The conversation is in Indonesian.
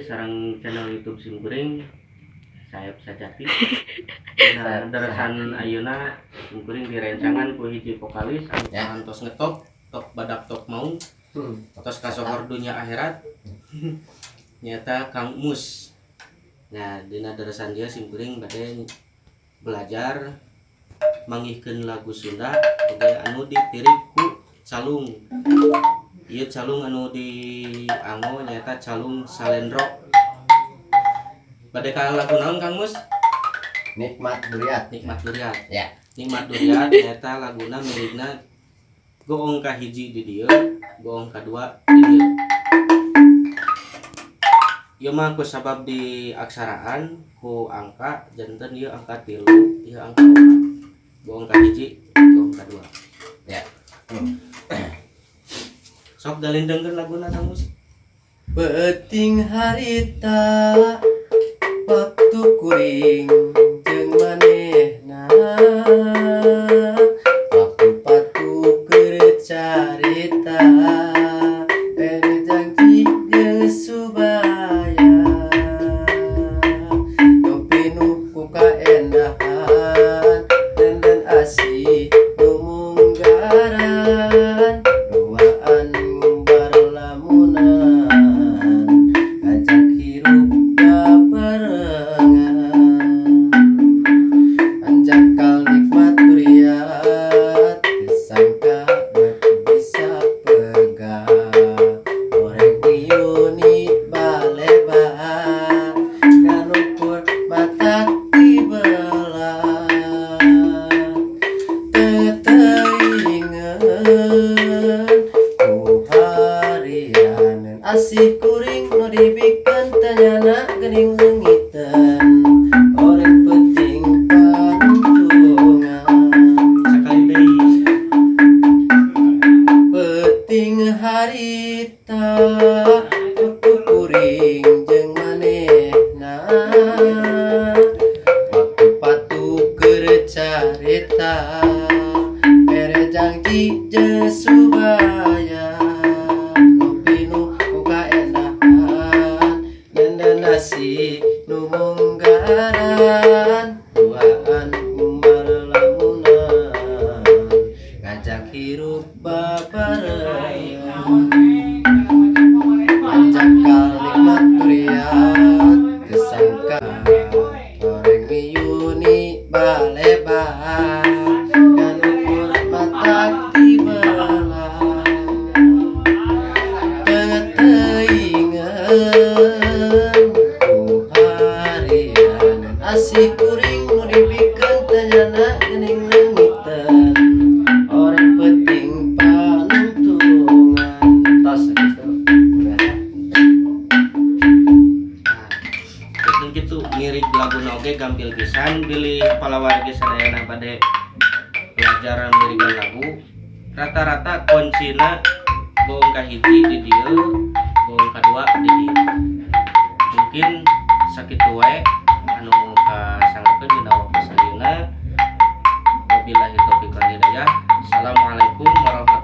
sareng channel YouTube Simkuring Sayap Sajati. Nah, darasan ayeuna Simkuring direncangan ku hiji vokalis anu tos ngetop, tok badak tok mau. Tos kasohor dunya akhirat. Nyata Kang Mus. Nah, dina darasan dia Simkuring bade belajar mangihkeun lagu Sunda anu ditirik ku calung. Ieu calung anu dianggo nyaeta calung salendro. Bade ka lagu naon Kang Mus? Nikmat Duriat. Nikmat Duriat. Ya. Nikmat Duriat nyaeta laguna milikna goong kahiji di dieu, goong kadua di dieu. Ieu mah ku sabab diaksaraan ku angka janten ieu angka 3, ieu angka 4. Goong kahiji, goong kadua. Ya. Sok dalindengkeun laguna Kang Mus. Peuting harita waktu kuring jeung manehna waktu patu keur carita ene janji jeung subaya topi nu ku kaendahan dan asih nu munggaran duaan asih kuring nu dibikeun tanyana geuning leungiteun orek peuting pantungan Sakali deui. peuting harita waktu kuring jeung manehna waktu patu keur carita mere janji jeung subaya nasi nu munggaran duaan umbar lamunan ngajak hirup babarengan panjang kali nikmat duriat kesangka goreng miyuni balebar kan ukur mata tibelah asih kuring nu dibikeun tanyana geuning leungiteun orek peuting panuntungan tos kitu. Nah, kitu ngirig laguna oge gampil pisan bilih palawargi sadayana bade belajar ngirigan lagu. Rata-rata kuncina goong kahiji di dieu, goong kadua di dieu. Mungkin sakitu wae anu kasangkeun dina waktu salieuna. Wabillahi taufiq wal hidayah. Assalamualaikum warahmatullahi wabarakatuh.